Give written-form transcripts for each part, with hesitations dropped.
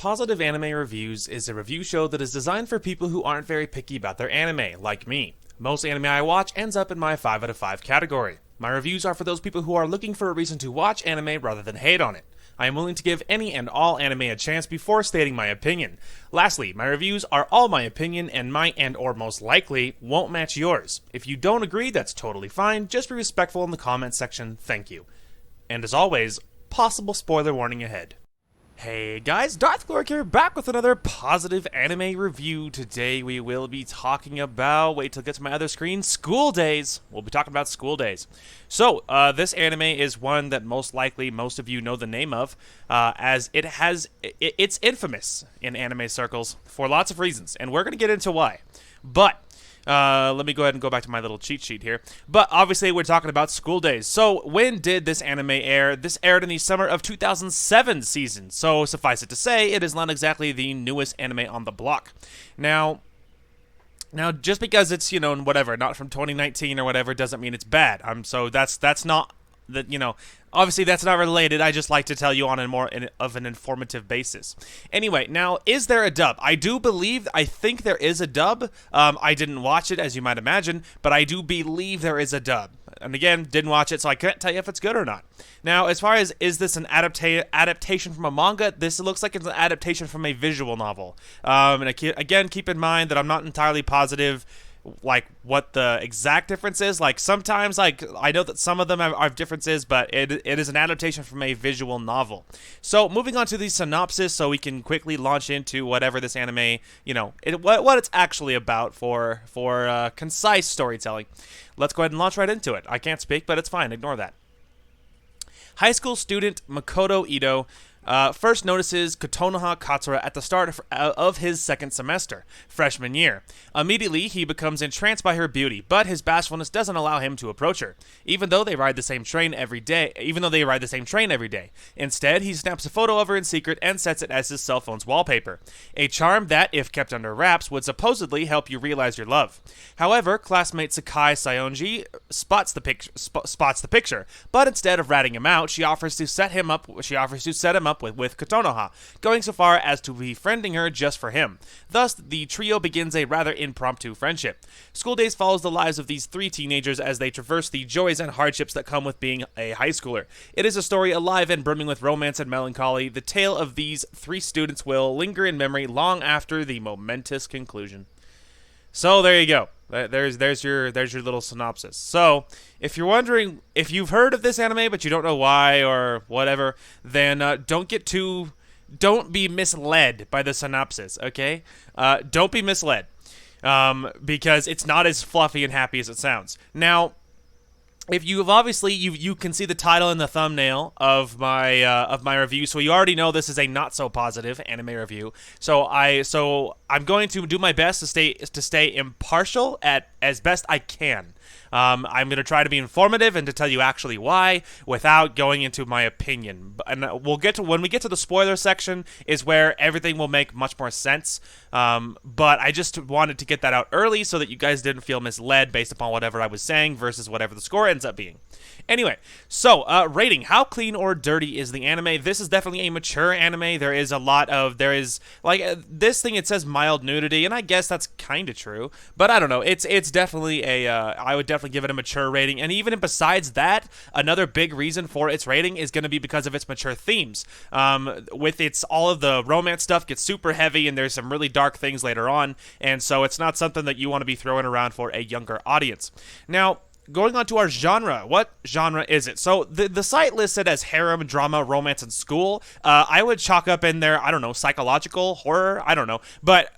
Positive Anime Reviews is a review show that is designed for people who aren't very picky about their anime, like me. Most anime I watch ends up in my 5 out of 5 category. My reviews are for those people who are looking for a reason to watch anime rather than hate on it. I am willing to give any and all anime a chance before stating my opinion. Lastly, my reviews are all my opinion and might and or most likely won't match yours. If you don't agree, that's totally fine. Just be respectful in the comments section. Thank you. And as always, possible spoiler warning ahead. Hey guys, Darth Gloric here, back with another positive anime review. Today we will be talking about, wait till I get to my other screen, School Days. We'll be talking about School Days. So, this anime is one that most likely most of you know the name of, as it's infamous in anime circles for lots of reasons, and we're going to get into why. But let me go ahead and go back to my little cheat sheet here. But obviously, we're talking about School Days. So, when did this anime air? This aired in the summer of 2007 season. So, suffice it to say, it is not exactly the newest anime on the block. Now, just because it's, whatever, not from 2019 or whatever, doesn't mean it's bad. So that's not that, obviously that's not related. I just like to tell you on a more of an informative basis. Anyway, now, is there a dub? I think there is a dub. I didn't watch it, as you might imagine, but I do believe there is a dub. And again, didn't watch it, so I can't tell you if it's good or not. Now, as far as, is this an adaptation from a manga? This looks like it's an adaptation from a visual novel. And again, keep in mind that I'm not entirely positive like what the exact difference is. Like sometimes, like I know that some of them have differences, but it is an adaptation from a visual novel. So moving on to the synopsis, so we can quickly launch into whatever this anime, what it's actually about for concise storytelling. Let's go ahead and launch right into it. I can't speak, but it's fine. Ignore that. High school student Makoto Ito first notices Kotonoha Katsura at the start of his second semester, freshman year. Immediately, he becomes entranced by her beauty, but his bashfulness doesn't allow him to approach her, even though they ride the same train every day. Instead, he snaps a photo of her in secret and sets it as his cell phone's wallpaper, a charm that, if kept under wraps, would supposedly help you realize your love. However, classmate Sakai Sayonji spots the picture, but instead of ratting him out, she offers to set him up with Kotonoha, going so far as to befriending her just for him. Thus, the trio begins a rather impromptu friendship. School Days follows the lives of these three teenagers as they traverse the joys and hardships that come with being a high schooler. It is a story alive and brimming with romance and melancholy. The tale of these three students will linger in memory long after the momentous conclusion. So there you go. There's your little synopsis. So if you're wondering if you've heard of this anime but you don't know why or whatever, then don't be misled by the synopsis. Okay, don't be misled, because it's not as fluffy and happy as it sounds. Now, if you've obviously you can see the title and the thumbnail of my review, so you already know this is a not so positive anime review. So I'm going to do my best to stay impartial as best I can. I'm going to try to be informative and to tell you actually why without going into my opinion. And when we get to the spoiler section is where everything will make much more sense. But I just wanted to get that out early so that you guys didn't feel misled based upon whatever I was saying versus whatever the score ends up being. Anyway, so rating. How clean or dirty is the anime? This is definitely a mature anime. There is this thing, it says mild nudity, and I guess that's kind of true. But I don't know. It's definitely I would definitely give it a mature rating. And even besides that, another big reason for its rating is going to be because of its mature themes. All of the romance stuff gets super heavy, and there's some really dark things later on. And so it's not something that you want to be throwing around for a younger audience. Now, going on to our genre, what genre is it? So the site lists it as harem, drama, romance, and school. I would chalk up in there, I don't know, psychological, horror, I don't know. But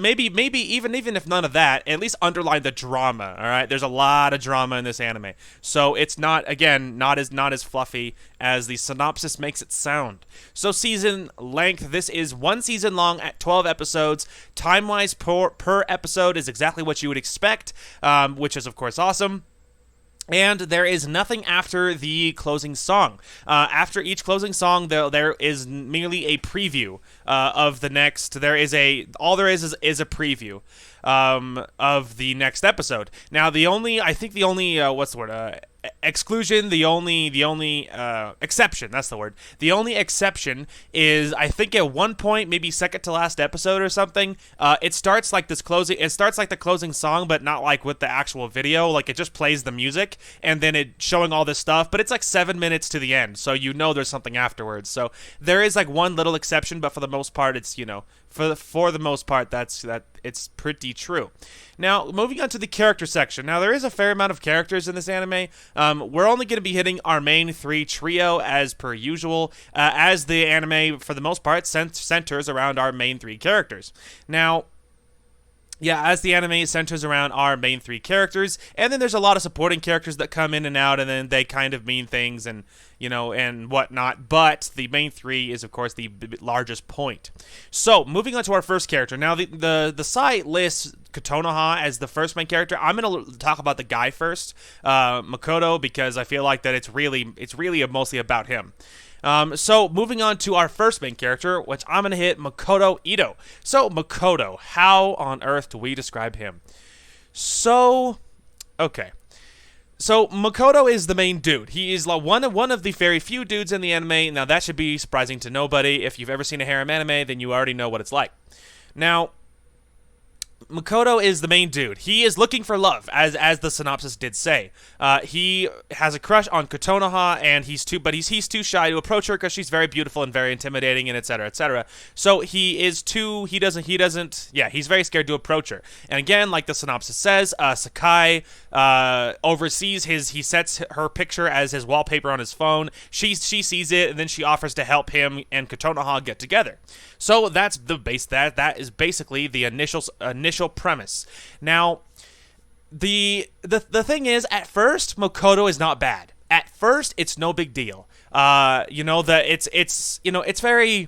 maybe even if none of that, at least underline the drama, all right? There's a lot of drama in this anime. So it's not as fluffy as the synopsis makes it sound. So season length, this is one season long at 12 episodes. Time-wise, per episode is exactly what you would expect, which is, of course, awesome. And there is nothing after the closing song. After each closing song, there is merely a preview of the next. All there is a preview of the next episode. Now, the only what's the word? exclusion, the only exception, that's the word. The only exception is, I think at one point, maybe second to last episode or something, it starts like the closing song, but not like with the actual video. Like, it just plays the music and then it showing all this stuff, but it's like 7 minutes to the end, so you know there's something afterwards. So there is like one little exception, but for the most part, it's, for the most part, it's pretty true. Now, moving on to the character section. Now, there is a fair amount of characters in this anime. We're only going to be hitting our main 3 trio as per usual, as the anime, for the most part, centers around our main 3 characters. Now, yeah, as the anime centers around our main 3 characters, and then there's a lot of supporting characters that come in and out, and then they kind of mean things and, and whatnot, but the main 3 is, of course, the largest point. So, moving on to our first character. Now, the site lists Kotonoha as the first main character. I'm going to talk about the guy first, Makoto, because I feel like that it's really mostly about him. So, moving on to our first main character, which I'm going to hit Makoto Ito. So, Makoto, how on earth do we describe him? So, okay. So, Makoto is the main dude. He is one of the very few dudes in the anime. Now, that should be surprising to nobody. If you've ever seen a harem anime, then you already know what it's like. Now, Makoto is the main dude. He is looking for love, as the synopsis did say. He has a crush on Kotonoha, and he's too shy to approach her because she's very beautiful and very intimidating, and etc. etc. So he's very scared to approach her. And again, like the synopsis says, Sakai oversees he sets her picture as his wallpaper on his phone. She sees it, and then she offers to help him and Kotonoha get together. So that's the base. That is basically the initial premise. Now, the thing is, at first, Makoto is not bad. At first, it's no big deal. It's very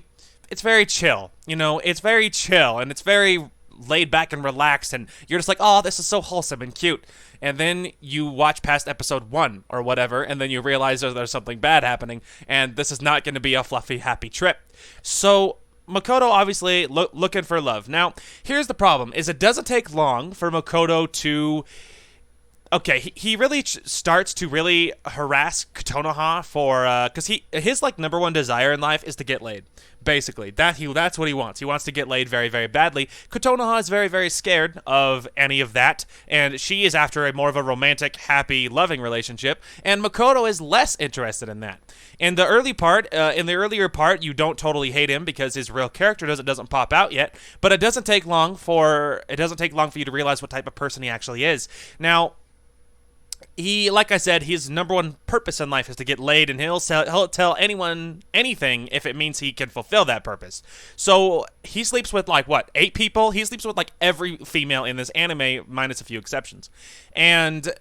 chill. It's very chill, and it's very laid back and relaxed, and you're just like, oh, this is so wholesome and cute. And then you watch past episode 1 or whatever, and then you realize there's something bad happening, and this is not going to be a fluffy, happy trip. So Makoto obviously looking for love. Now, here's the problem, is it doesn't take long for Makoto to... Okay, he really starts to really harass Kotonoha for... Because his, number one desire in life is to get laid. Basically, that's what he wants. He wants to get laid very, very badly. Kotonoha is very, very scared of any of that, and she is after more of a romantic, happy, loving relationship, and Makoto is less interested in that. In the earlier part, you don't totally hate him because his real character doesn't pop out yet, but it doesn't take long for you to realize what type of person he actually is. Now, like I said, his number one purpose in life is to get laid, and he'll tell anyone anything if it means he can fulfill that purpose. So he sleeps with 8 people? He sleeps with every female in this anime, minus a few exceptions. And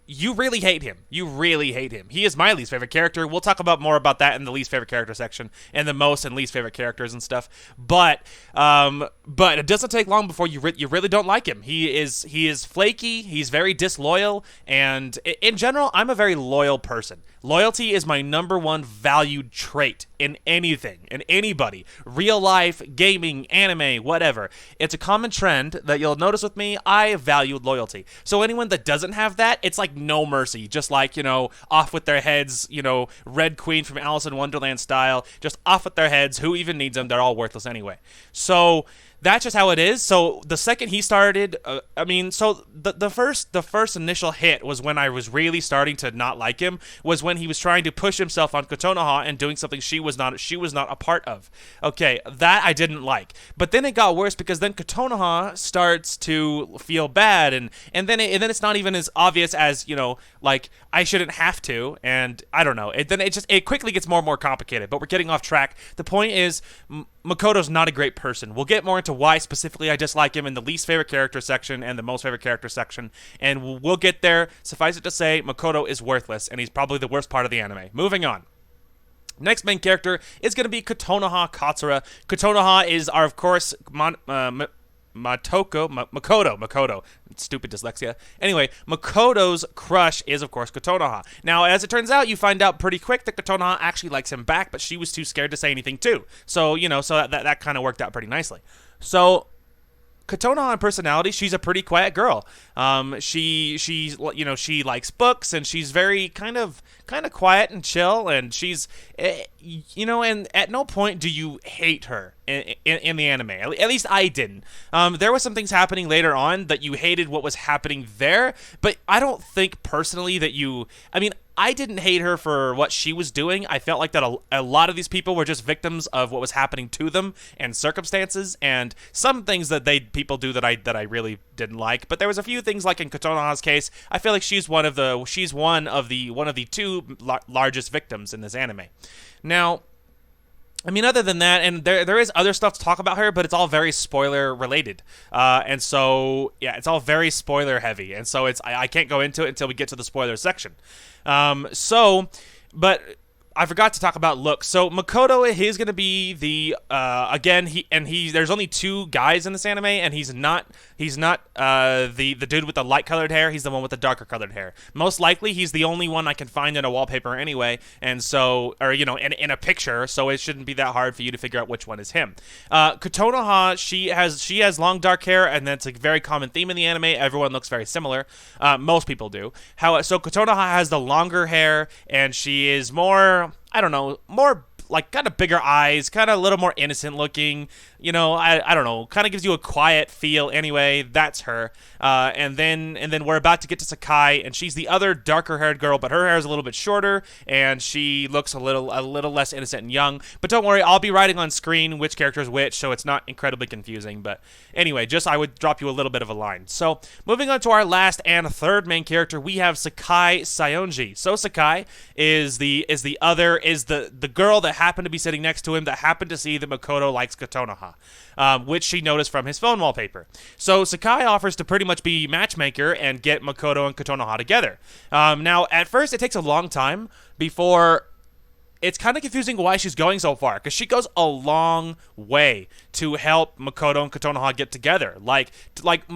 you really hate him. You really hate him. He is my least favorite character. We'll talk more about that in the least favorite character section, and the most and least favorite characters and stuff. But it doesn't take long before you really don't like him. He is flaky. He's very disloyal, and in general, I'm a very loyal person. Loyalty is my number one valued trait in anything, in anybody. Real life, gaming, anime, whatever. It's a common trend that you'll notice with me. I value loyalty. So anyone that doesn't have that, it's like no mercy. Just off with their heads, Red Queen from Alice in Wonderland style. Just off with their heads. Who even needs them? They're all worthless anyway. So that's just how it is. So the second he started, the first initial hit was when I was really starting to not like him, was when he was trying to push himself on Kotonoha and doing something she was not a part of. Okay, that I didn't like. But then it got worse because then Kotonoha starts to feel bad, and then it's not even as obvious as, I shouldn't have to, and I don't know. It quickly gets more and more complicated, but we're getting off track. The point is, Makoto's not a great person. We'll get more into why specifically I dislike him in the least favorite character section and the most favorite character section, and we'll get there. Suffice it to say, Makoto is worthless, and he's probably the worst part of the anime. Moving on. Next main character is going to be Kotonoha Katsura. Kotonoha is our, of course, Makoto. Stupid dyslexia. Anyway, Makoto's crush is, of course, Kotonoha. Now, as it turns out, you find out pretty quick that Kotonoha actually likes him back, but she was too scared to say anything too. So, that kind of worked out pretty nicely. So Kotonoha in personality, she's a pretty quiet girl. She likes books, and she's very kind of quiet and chill, and she's and at no point do you hate her in the anime. At least I didn't. There was some things happening later on that you hated what was happening there, but I don't think personally that you. I mean, I didn't hate her for what she was doing. I felt like that a lot of these people were just victims of what was happening to them and circumstances, and some things that people do that I really didn't like. But there was a few things, like in Kotonoha's case, I feel like she's one of the two largest victims in this anime. Now, I mean, other than that, and there is other stuff to talk about her, but it's all very spoiler related, and so yeah, it's all very spoiler heavy, and so I can't go into it until we get to the spoiler section. But I forgot to talk about looks. So Makoto, he's gonna be the there's only two guys in this anime, and he's not the dude with the light colored hair. He's the one with the darker colored hair. Most likely, he's the only one I can find in a wallpaper anyway, and so in a picture. So it shouldn't be that hard for you to figure out which one is him. Kotonoha, she has long dark hair, and that's a very common theme in the anime. Everyone looks very similar. Most people do. So Kotonoha has the longer hair, and she is more, I don't know, more like kind of bigger eyes, kind of a little more innocent looking. I don't know, kind of gives you a quiet feel anyway. That's her. And then we're about to get to Sakai, and she's the other darker haired girl, but her hair is a little bit shorter, and she looks a little less innocent and young. But don't worry, I'll be writing on screen which character is which, so it's not incredibly confusing. But anyway, I would drop you a little bit of a line. So moving on to our last and third main character, we have Sakai Sayonji. So Sakai is the girl that happened to be sitting next to him, that happened to see that Makoto likes Kotonoha, which she noticed from his phone wallpaper. So Sakai offers to pretty much be matchmaker and get Makoto and Kotonoha together. Now, at first, it takes a long time before. It's kind of confusing why she's going so far, because she goes a long way to help Makoto and Kotonoha get together. Like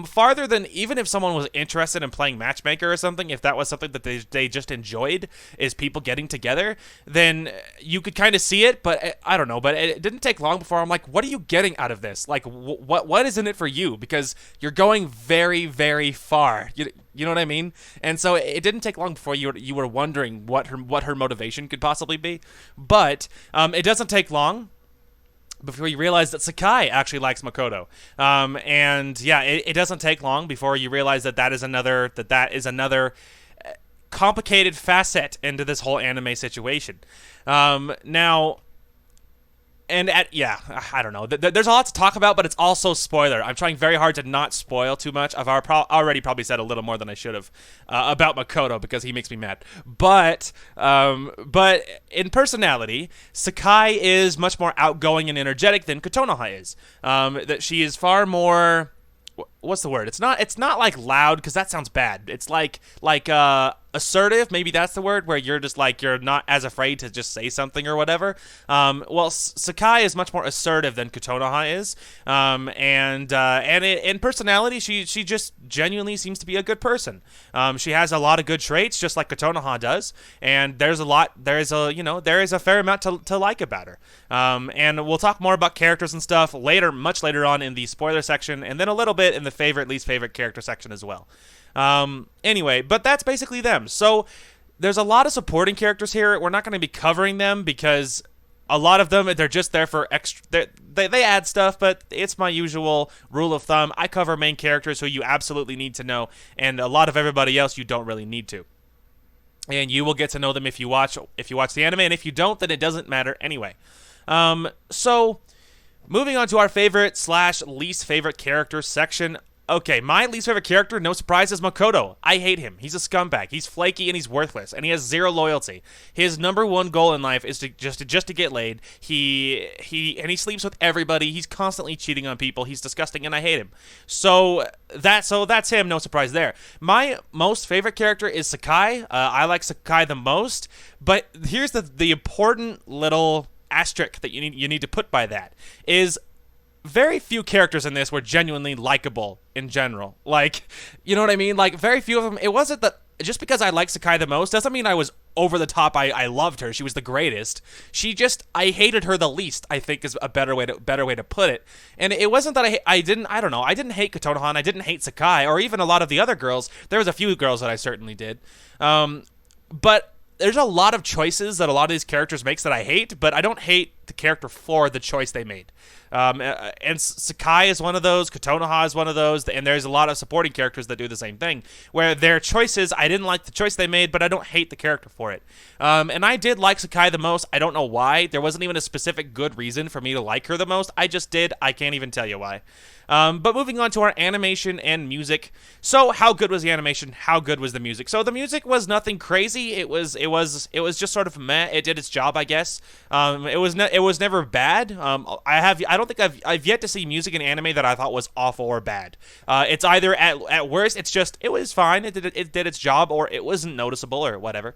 farther than even if someone was interested in playing matchmaker or something, if that was something that they just enjoyed, is people getting together, then you could kind of see it, but I don't know. But it didn't take long before I'm like, what are you getting out of this? Like, what is in it for you? Because you're going very, very far. You know what I mean? And so it didn't take long before you were wondering what her motivation could possibly be. But it doesn't take long before you realize that Sakai actually likes Makoto. And yeah, it doesn't take long before you realize that is another complicated facet into this whole anime situation. Now. I don't know. There's a lot to talk about, but it's also spoiler. I'm trying very hard to not spoil too much. I've already probably said a little more than I should have about Makoto, because he makes me mad. But in personality, Sakai is much more outgoing and energetic than Kotonoha is. That she is far more. What's the word? It's not like loud, because that sounds bad. It's like assertive, maybe that's the word, where you're just like, you're not as afraid to just say something or whatever. Sakai is much more assertive than Kotonoha is, and in personality, she just genuinely seems to be a good person. She has a lot of good traits, just like Kotonoha does, and there is a fair amount to like about her. And we'll talk more about characters and stuff much later on in the spoiler section, and then a little bit in the least favorite character section as well. Anyway, but that's basically them. So there's a lot of supporting characters here. We're not going to be covering them because a lot of them, they're just there for extra. They add stuff, but it's my usual rule of thumb. I cover main characters who you absolutely need to know, and a lot of everybody else you don't really need to. And you will get to know them if you watch the anime, and if you don't, then it doesn't matter anyway. So moving on to our favorite / least favorite character section. Okay, my least favorite character, no surprise, is Makoto. I hate him. He's a scumbag. He's flaky and he's worthless, and he has zero loyalty. His number one goal in life is to get laid. He sleeps with everybody. He's constantly cheating on people. He's disgusting, and I hate him. So that's him. No surprise there. My most favorite character is Sakai. I like Sakai the most, but here's the important little asterisk that you need to put by that is. Very few characters in this were genuinely likable in general. Like, you know what I mean? Like, very few of them. It wasn't that just because I like Sakai the most doesn't mean I was over the top. I loved her. She was the greatest. I hated her the least, I think is a better way to put it. And it wasn't that I didn't hate Kotonohan, I didn't hate Sakai, or even a lot of the other girls. There was a few girls that I certainly did. But there's a lot of choices that a lot of these characters makes that I hate, but I don't hate the character for the choice they made. And Sakai is one of those, Kotonoha is one of those, and there's a lot of supporting characters that do the same thing, where their choices, I didn't like the choice they made, but I don't hate the character for it. And I did like Sakai the most. I don't know why. There wasn't even a specific good reason for me to like her the most. I just did. I can't even tell you why. But moving on to our animation and music. So how good was the animation? How good was the music? So the music was nothing crazy. It was just sort of meh. It did its job, I guess. It was never bad. I don't think I've yet to see music in anime that I thought was awful or bad. It's either at worst it was fine. It did its job, or it wasn't noticeable or whatever.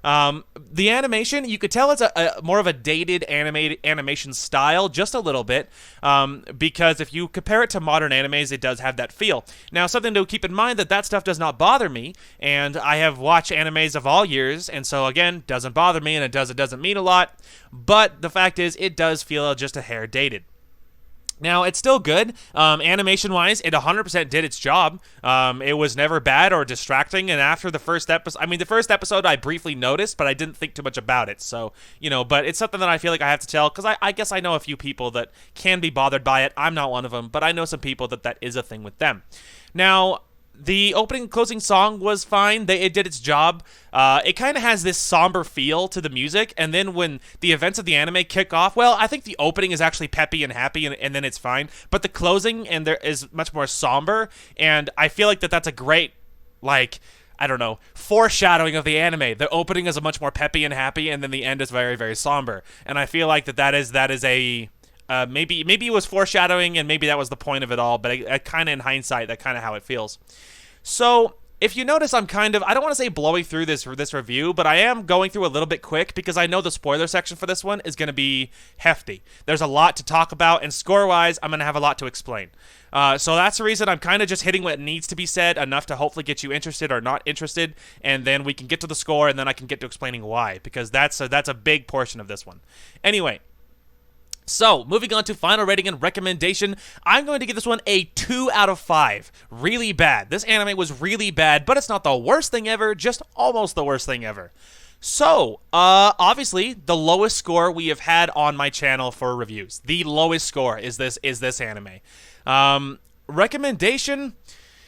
The animation, you could tell it's a more of a dated animation style, just a little bit, because if you compare it to modern animes, it does have that feel. Now, something to keep in mind that stuff does not bother me, and I have watched animes of all years, and so again, doesn't bother me, and it doesn't mean a lot, but the fact is, it does feel just a hair dated. Now, it's still good. Animation-wise, it 100% did its job. It was never bad or distracting, and after the first episode, I briefly noticed, but I didn't think too much about it, so, but it's something that I feel like I have to tell, because I guess I know a few people that can be bothered by it. I'm not one of them, but I know some people that is a thing with them. Now, the opening and closing song was fine. It did its job. It kind of has this somber feel to the music, and then when the events of the anime kick off, well, I think the opening is actually peppy and happy, and then it's fine. But the closing and there is much more somber, and I feel like that's a great, I don't know, foreshadowing of the anime. The opening is a much more peppy and happy, and then the end is very, very somber. And I feel like that is a maybe it was foreshadowing, and maybe that was the point of it all, but I kind of in hindsight, that's kind of how it feels. So, if you notice, I don't want to say blowing through this review, but I am going through a little bit quick, because I know the spoiler section for this one is going to be hefty. There's a lot to talk about, and score-wise, I'm going to have a lot to explain. So that's the reason I'm kind of just hitting what needs to be said, enough to hopefully get you interested or not interested, and then we can get to the score, and then I can get to explaining why, because that's a big portion of this one. Anyway. So, moving on to final rating and recommendation, I'm going to give this one a 2 out of 5. Really bad. This anime was really bad, but it's not the worst thing ever, just almost the worst thing ever. So, obviously, the lowest score we have had on my channel for reviews. The lowest score is this anime. Recommendation,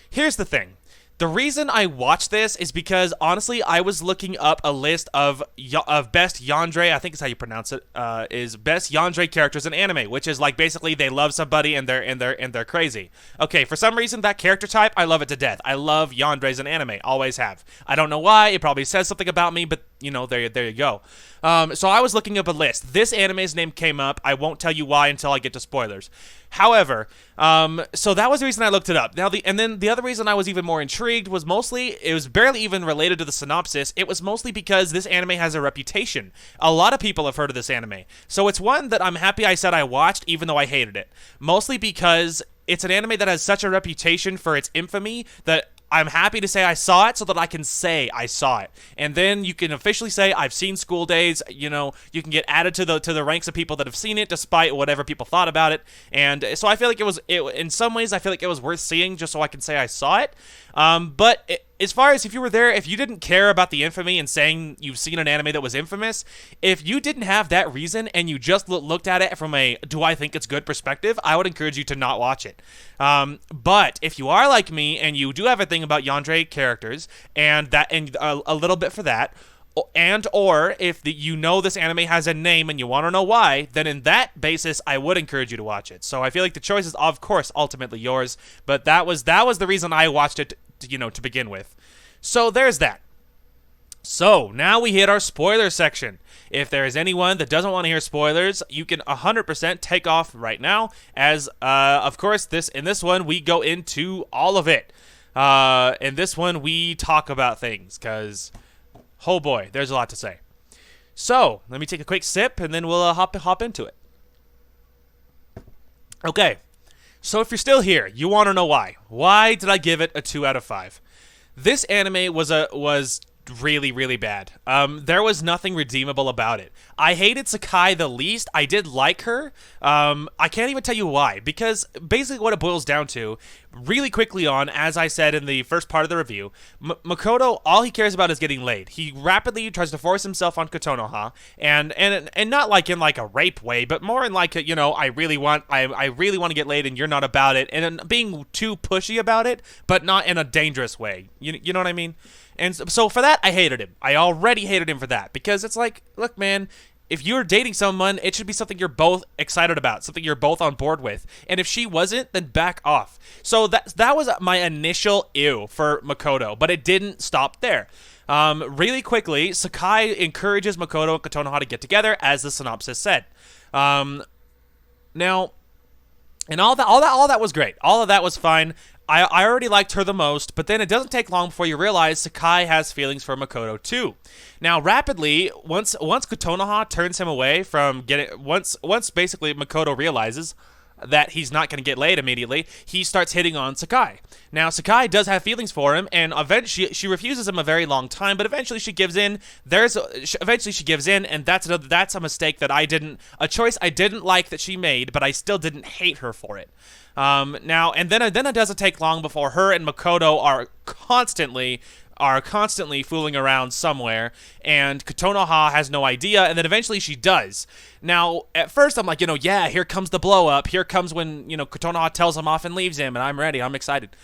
here's the thing. The reason I watched this is because, honestly, I was looking up a list of best yandere, I think is how you pronounce it, is best yandere characters in anime, which is like basically they love somebody and they're crazy. Okay, for some reason that character type, I love it to death. I love yanderes in anime, always have. I don't know why, it probably says something about me, but there you go. So I was looking up a list. This anime's name came up. I won't tell you why until I get to spoilers. However, so that was the reason I looked it up. And then the other reason I was even more intrigued was it was barely even related to the synopsis. It was mostly because this anime has a reputation. A lot of people have heard of this anime. So it's one that I'm happy I said I watched, even though I hated it. Mostly because it's an anime that has such a reputation for its infamy that I'm happy to say I saw it so that I can say I saw it. And then you can officially say I've seen School Days. You can get added to the ranks of people that have seen it despite whatever people thought about it. And so I feel like in some ways I feel like it was worth seeing just so I can say I saw it. As far as if you were there, if you didn't care about the infamy and saying you've seen an anime that was infamous, if you didn't have that reason and you just looked at it from a do I think it's good perspective, I would encourage you to not watch it. But if you are like me and you do have a thing about yandere characters and a little bit for that, or if this anime has a name and you want to know why, then in that basis, I would encourage you to watch it. So I feel like the choice is, of course, ultimately yours, but that was the reason I watched it, to begin with. So there's that. So now we hit our spoiler section. If there is anyone that doesn't want to hear spoilers, you can 100% take off right now, as, of course, in this one, we go into all of it. In this one, we talk about things, because... oh boy, there's a lot to say. So, let me take a quick sip, and then we'll hop into it. Okay, so if you're still here, you want to know why. Why did I give it a 2 out of 5? This anime was really, really bad. There was nothing redeemable about it. I hated Sakai the least. I did like her. I can't even tell you why, because basically what it boils down to, really quickly on, as I said in the first part of the review, Makoto, all he cares about is getting laid. He rapidly tries to force himself on Kotonoha, and not like in like a rape way, but more in like a, I really want to get laid and you're not about it, and being too pushy about it, but not in a dangerous way. You know what I mean? And so for that, I hated him. I already hated him for that, because it's like, look, man, if you're dating someone, it should be something you're both excited about, something you're both on board with. And if she wasn't, then back off. So that was my initial ew for Makoto, but it didn't stop there. Really quickly, Sakai encourages Makoto and Kotonoha to get together, as the synopsis said. Now, and all that was great. All of that was fine. I already liked her the most, but then it doesn't take long before you realize Sakai has feelings for Makoto too. Now, rapidly, once Kotonoha turns him away from once basically Makoto realizes that he's not going to get laid immediately, he starts hitting on Sakai. Now, Sakai does have feelings for him, and eventually she refuses him a very long time, but eventually she gives in. Eventually she gives in, and that's a mistake a choice I didn't like that she made, but I still didn't hate her for it. Now, and then it doesn't take long before her and Makoto are constantly fooling around somewhere, and Kotonoha has no idea, and then eventually she does. Now, at first I'm like, yeah, here comes the blow up. Here comes when, Kotonoha tells him off and leaves him, and I'm ready. I'm excited.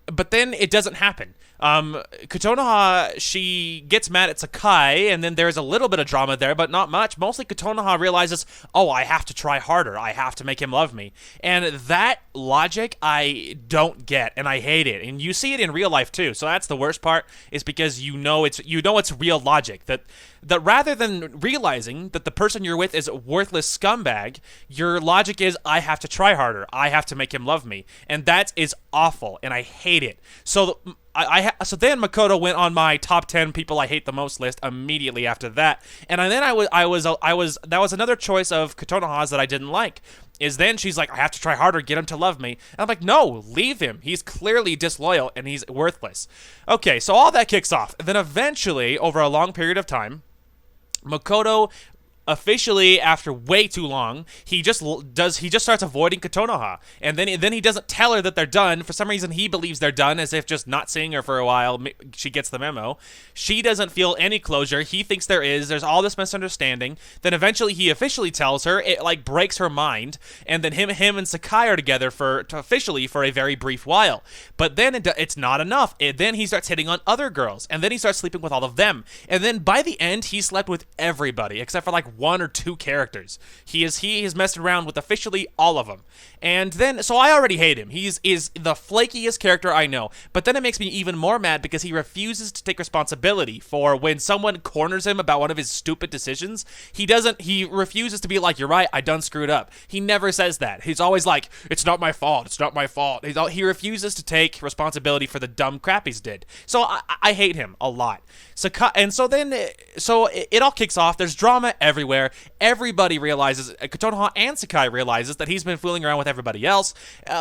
But then it doesn't happen. Kotonoha, she gets mad at Sakai, and then there's a little bit of drama there, but not much. Mostly Kotonoha realizes, oh, I have to try harder. I have to make him love me. And that logic I don't get, and I hate it. And you see it in real life too. So that's the worst part, is because it's real logic. That rather than realizing that the person you're with is a worthless scumbag, your logic is, I have to try harder. I have to make him love me. And that is awful, and I hate it. So so then Makoto went on my top 10 people I hate the most list immediately after that. And then that was another choice of Kotonoha's that I didn't like. Is then she's like, I have to try harder, get him to love me. And I'm like, no, leave him. He's clearly disloyal and he's worthless. Okay, so all that kicks off. And then eventually, over a long period of time, Makoto officially, after way too long, he just starts avoiding Kotonoha, and then he doesn't tell her that they're done. For some reason, he believes they're done, as if just not seeing her for a while, she gets the memo. She doesn't feel any closure. He thinks there is. There's all this misunderstanding. Then eventually, he officially tells her. It like breaks her mind, and then him and Sakai are together officially for a very brief while. But then it's not enough. Then he starts hitting on other girls, and then he starts sleeping with all of them. And then by the end, he slept with everybody except for like one or two characters. He has messed around with officially all of them. And then, so I already hate him. He's the flakiest character I know. But then it makes me even more mad because he refuses to take responsibility for when someone corners him about one of his stupid decisions. He refuses to be like, you're right, I done screwed up. He never says that. He's always like, it's not my fault, it's not my fault. He refuses to take responsibility for the dumb crap he's did. So I hate him a lot. So it all kicks off. There's drama everywhere. Everybody realizes, Kotonoha and Sakai realizes that he's been fooling around with everybody else,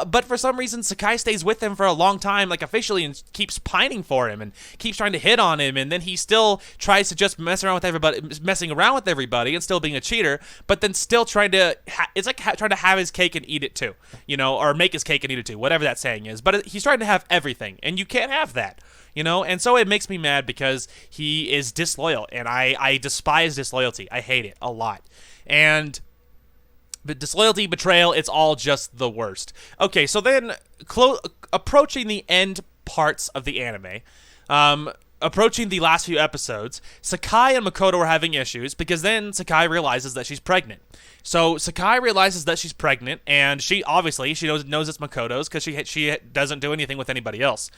but for some reason Sakai stays with him for a long time, like officially, and keeps pining for him and keeps trying to hit on him, and then he still tries to just messing around with everybody and still being a cheater, but then still trying to it's like trying to have his cake and eat it too, or make his cake and eat it too, whatever that saying is. But he's trying to have everything, and you can't have that. And so it makes me mad because he is disloyal, and I despise disloyalty. I hate it a lot. But disloyalty, betrayal, it's all just the worst. Okay, so then approaching the end parts of the anime, approaching the last few episodes, Sakai and Makoto are having issues because then Sakai realizes that she's pregnant. So Sakai realizes that she's pregnant, and she knows it's Makoto's because she doesn't do anything with anybody else.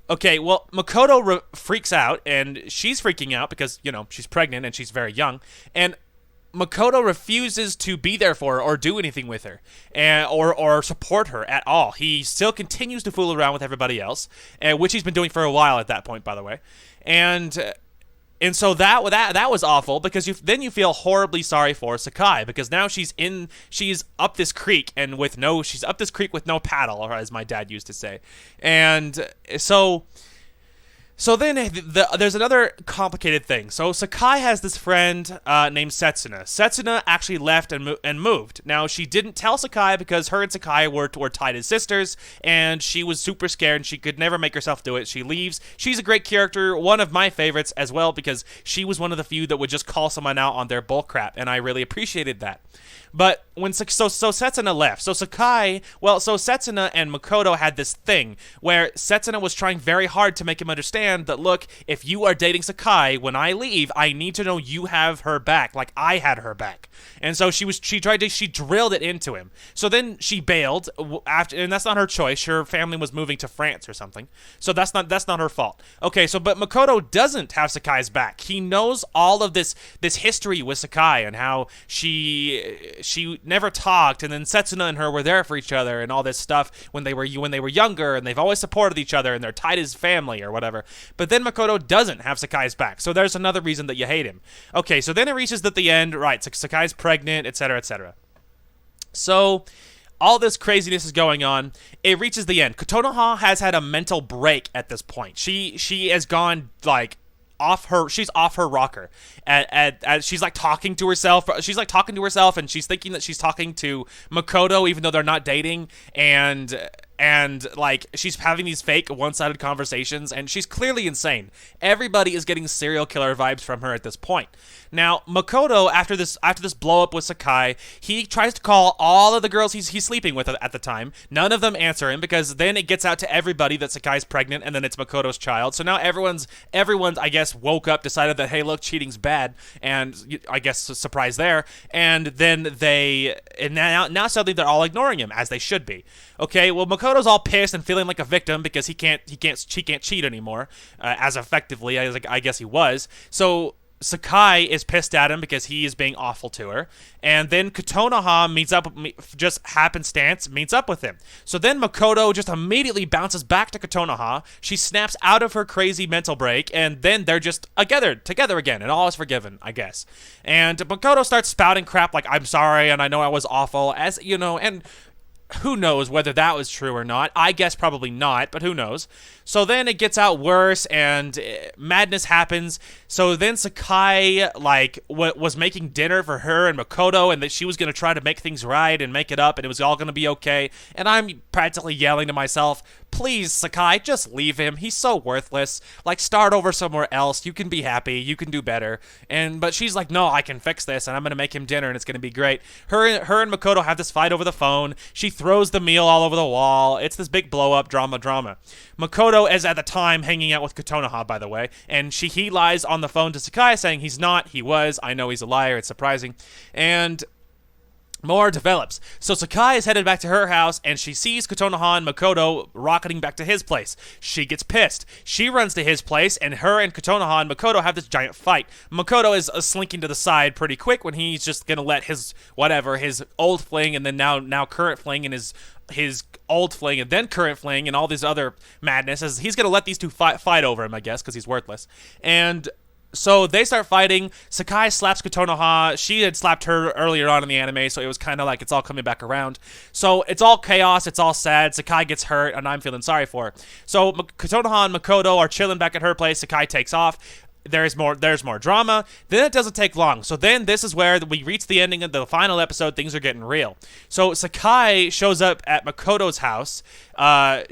Okay, well, Makoto freaks out, and she's freaking out because, she's pregnant and she's very young, and Makoto refuses to be there for her or do anything with her, or support her at all. He still continues to fool around with everybody else, which he's been doing for a while at that point, by the way. And so that was awful because then you feel horribly sorry for Sakai because now she's up this creek with no paddle, or as my dad used to say. And so So then there's another complicated thing. So Sakai has this friend named Setsuna. Setsuna actually left and moved. Now, she didn't tell Sakai because her and Sakai were tied as sisters, and she was super scared, and she could never make herself do it. She leaves. She's a great character, one of my favorites as well, because she was one of the few that would just call someone out on their bullcrap, and I really appreciated that. But when Setsuna left, so Setsuna and Makoto had this thing where Setsuna was trying very hard to make him understand that, look, if you are dating Sakai, when I leave, I need to know you have her back, like I had her back. And so she drilled it into him. So then she bailed after, and that's not her choice. Her family was moving to France or something, so that's not her fault. Okay, but Makoto doesn't have Sakai's back. He knows all of this history with Sakai and how she never talked, and then Setsuna and her were there for each other and all this stuff when they were younger, and they've always supported each other, and they're tied as family or whatever. But then Makoto doesn't have Sakai's back, so there's another reason that you hate him. Okay, so then it reaches at the end, right, Sakai's pregnant, etc., etc. So all this craziness is going on. It reaches the end. Kotonoha has had a mental break at this point. She has gone, like, she's off her rocker. She's like talking to herself. She's like talking to herself, and she's thinking that she's talking to Makoto, even though they're not dating. And like she's having these fake one-sided conversations, and she's clearly insane. Everybody is getting serial killer vibes from her at this point. Now, Makoto, after this blow up with Sakai, he tries to call all of the girls he's sleeping with at the time. None of them answer him, because then it gets out to everybody that Sakai's pregnant, and then it's Makoto's child. So now everyone's I guess woke up, decided that, hey, look, cheating's bad, and I guess a surprise there. And then now suddenly they're all ignoring him, as they should be. Okay, well, Makoto's all pissed and feeling like a victim because he can't cheat anymore, as effectively as I guess he was. So Sakai is pissed at him because he is being awful to her, and then Kotonoha just happenstance meets up with him. So then Makoto just immediately bounces back to Kotonoha. She snaps out of her crazy mental break, and then they're just together again, and all is forgiven, I guess. And Makoto starts spouting crap like, I'm sorry, and I know I was awful, as you know, and who knows whether that was true or not. I guess probably not, but who knows. So then it gets out worse, and madness happens. So then Sakai, like, was making dinner for her and Makoto, and that she was going to try to make things right and make it up, and it was all going to be okay. And I'm practically yelling to myself, please, Sakai, just leave him. He's so worthless. Like, start over somewhere else. You can be happy. You can do better. But she's like, no, I can fix this, and I'm going to make him dinner, and it's going to be great. Her and Makoto have this fight over the phone. She throws the meal all over the wall. It's this big blow-up drama. Makoto is at the time hanging out with Kotonoha, by the way, and he lies on the phone to Sakai saying he's not, he was. I know he's a liar. It's surprising. And more develops. So Sakai is headed back to her house, and she sees Kotonoha and Makoto rocketing back to his place. She gets pissed. She runs to his place, and her and Kotonoha and Makoto have this giant fight. Makoto is slinking to the side pretty quick when he's just gonna let his old fling, and then now current fling, and his old fling, and then current fling, and all this other madness, as he's gonna let these two fight over him, I guess, because he's worthless. And so they start fighting. Sakai slaps Kotonoha. She had slapped her earlier on in the anime, so it was kind of like it's all coming back around. So it's all chaos. It's all sad. Sakai gets hurt, and I'm feeling sorry for her. So Kotonoha and Makoto are chilling back at her place. Sakai takes off. There's more drama. Then it doesn't take long. So then this is where we reach the ending of the final episode. Things are getting real. So Sakai shows up at Makoto's house.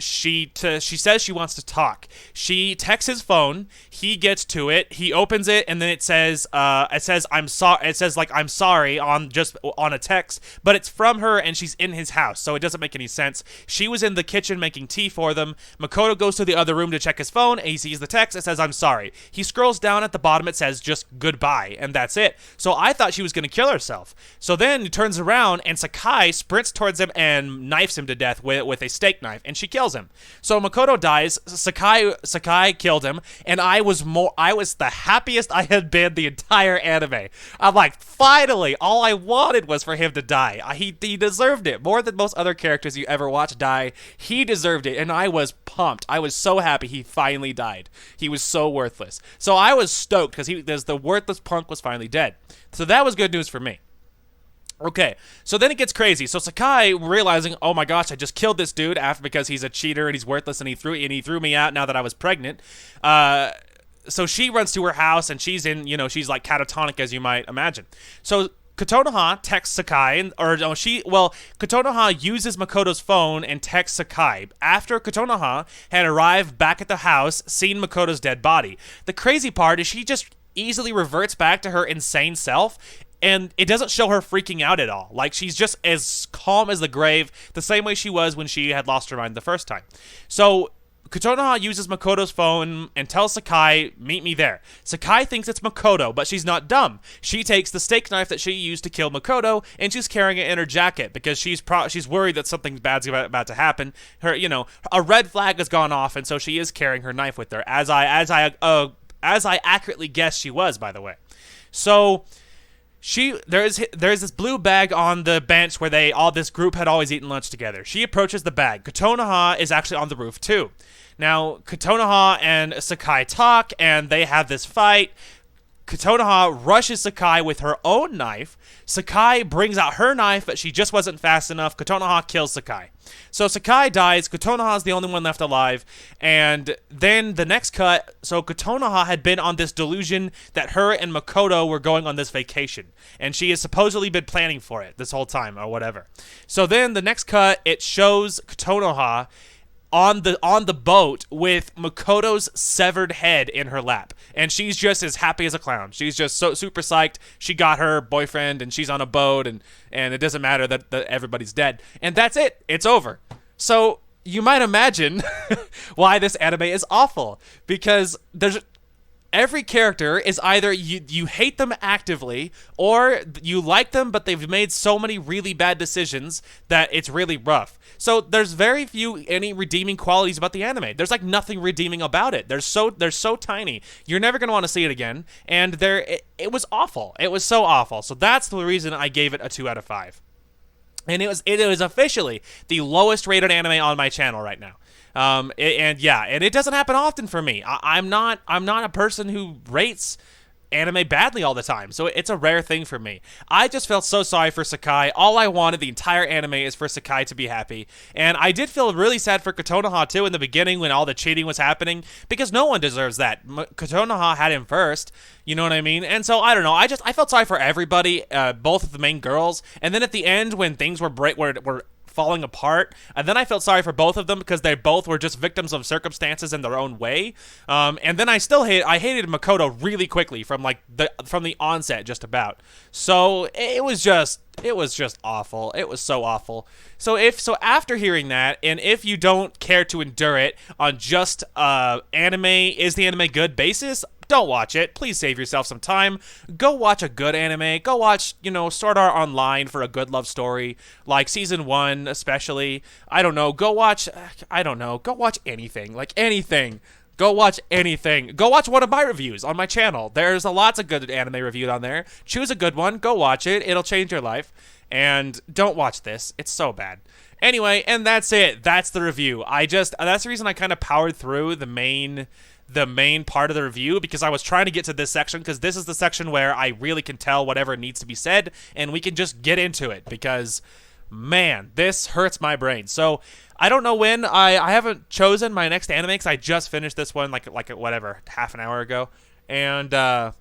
She says she wants to talk. She texts his phone. He gets to it. He opens it, and then it says I'm sorry. It says like I'm sorry on a text, but it's from her, and she's in his house, so it doesn't make any sense. She was in the kitchen making tea for them. Makoto goes to the other room to check his phone, and he sees the text. It says I'm sorry. He scrolls down at the bottom. It says just goodbye, and that's it. So I thought she was gonna kill herself. So then he turns around, and Sakai sprints towards him and knifes him to death with a steak knife, and she kills him. So Makoto dies. Sakai killed him, and I was the happiest I had been the entire anime. I'm like, finally, all I wanted was for him to die. He deserved it more than most other characters you ever watch die. He deserved it, and I was pumped. I was so happy he finally died. He was so worthless. So I was stoked because the worthless punk was finally dead. So that was good news for me. Okay, so then it gets crazy. So Sakai realizing, oh my gosh, I just killed this dude after because he's a cheater and he's worthless and he threw me out now that I was pregnant. So she runs to her house and she's in, she's like catatonic as you might imagine. So Kotonoha texts Sakai, Kotonoha uses Makoto's phone and texts Sakai after Kotonoha had arrived back at the house, seen Makoto's dead body. The crazy part is she just easily reverts back to her insane self, and it doesn't show her freaking out at all. Like, she's just as calm as the grave, the same way she was when she had lost her mind the first time. So Kotonoha uses Makoto's phone and tells Sakai, meet me there. Sakai thinks it's Makoto, but she's not dumb. She takes the steak knife that she used to kill Makoto, and she's carrying it in her jacket because she's worried that something bad's about to happen. Her, a red flag has gone off, and so she is carrying her knife with her, as I accurately guessed she was, by the way. So there's this blue bag on the bench where this group had always eaten lunch together. She approaches the bag. Kotonoha is actually on the roof too. Now Kotonoha and Sakai talk and they have this fight. Kotonoha rushes Sakai with her own knife. Sakai brings out her knife, but she just wasn't fast enough. Kotonoha kills Sakai. So Sakai dies. Kotonoha is the only one left alive. And then the next cut, so Kotonoha had been on this delusion that her and Makoto were going on this vacation. And she has supposedly been planning for it this whole time or whatever. So then the next cut, it shows Kotonoha on the boat with Makoto's severed head in her lap, and she's just as happy as a clown. She's just so super psyched. She got her boyfriend, and she's on a boat, and it doesn't matter that everybody's dead, and that's it. It's over. So you might imagine why this anime is awful, because every character is either you hate them actively or you like them, but they've made so many really bad decisions that it's really rough. So there's very few any redeeming qualities about the anime. There's like nothing redeeming about it. They're so tiny. You're never going to want to see it again. And it was awful. It was so awful. So that's the reason I gave it a 2 out of 5. And it was officially the lowest rated anime on my channel right now. And it doesn't happen often for me. I'm not a person who rates anime badly all the time, so it's a rare thing for me. I just felt so sorry for Sakai. All I wanted the entire anime is for Sakai to be happy, and I did feel really sad for Kotonoha too in the beginning when all the cheating was happening, because no one deserves that. Kotonoha had him first, you know what I mean? And so I don't know. I felt sorry for everybody, both of the main girls, and then at the end when things were falling apart, and then I felt sorry for both of them because they both were just victims of circumstances in their own way. And then I hated Makoto really quickly from the onset, just about. So it was just awful. It was so awful. So after hearing that, and if you don't care to endure it on just anime is the anime good basis, don't watch it. Please save yourself some time. Go watch a good anime. Go watch, Sword Art Online for a good love story, like season 1 especially. I don't know. Go watch anything. Like anything. Go watch anything. Go watch one of my reviews on my channel. There's lots of good anime reviewed on there. Choose a good one. Go watch it. It'll change your life. And don't watch this. It's so bad. Anyway, and that's it. That's the review. That's the reason I kind of powered through the main part of the review, because I was trying to get to this section, because this is the section where I really can tell whatever needs to be said, and we can just get into it, because, man, this hurts my brain. So, I don't know when. I haven't chosen my next anime, because I just finished this one, like whatever, half an hour ago, and,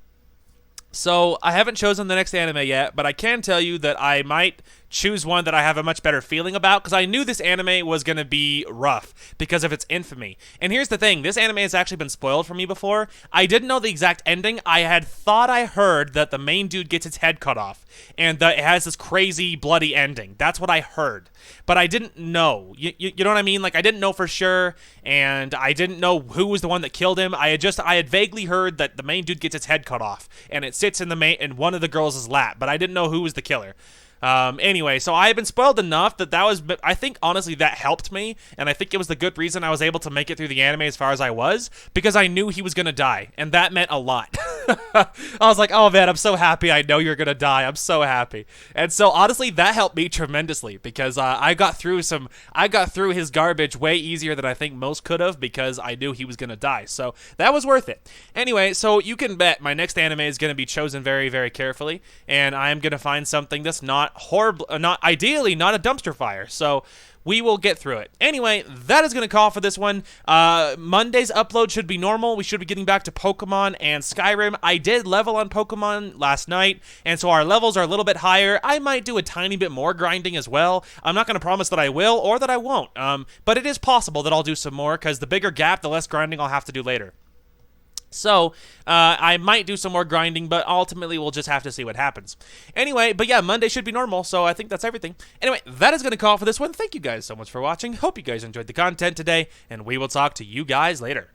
so I haven't chosen the next anime yet, but I can tell you that I might choose one that I have a much better feeling about, because I knew this anime was going to be rough because of its infamy. And here's the thing, this anime has actually been spoiled for me before. I didn't know the exact ending. I had thought I heard that the main dude gets his head cut off, and that it has this crazy bloody ending. That's what I heard. But I didn't know. You know what I mean? Like, I didn't know for sure, and I didn't know who was the one that killed him. I had vaguely heard that the main dude gets his head cut off, and it sits in one of the girls' lap, but I didn't know who was the killer. Anyway, so I had been spoiled enough I think honestly that helped me, and I think it was the good reason I was able to make it through the anime as far as I was, because I knew he was gonna die, and that meant a lot. I was like, oh man, I'm so happy. I know you're gonna die. I'm so happy. And so honestly, that helped me tremendously because I got through his garbage way easier than I think most could have because I knew he was gonna die. So that was worth it. Anyway, so you can bet my next anime is gonna be chosen very, very carefully, and I am gonna find something that's not horrible, ideally not a dumpster fire. So we will get through it. Anyway, that is going to call for this one. Monday's upload should be normal. We should be getting back to Pokemon and Skyrim. I did level on Pokemon last night, and so our levels are a little bit higher. I might do a tiny bit more grinding as well. I'm not going to promise that I will or that I won't, but it is possible that I'll do some more, because the bigger gap, the less grinding I'll have to do later. So, I might do some more grinding, but ultimately we'll just have to see what happens. Anyway, but yeah, Monday should be normal, so I think that's everything. Anyway, that is going to call for this one. Thank you guys so much for watching. Hope you guys enjoyed the content today, and we will talk to you guys later.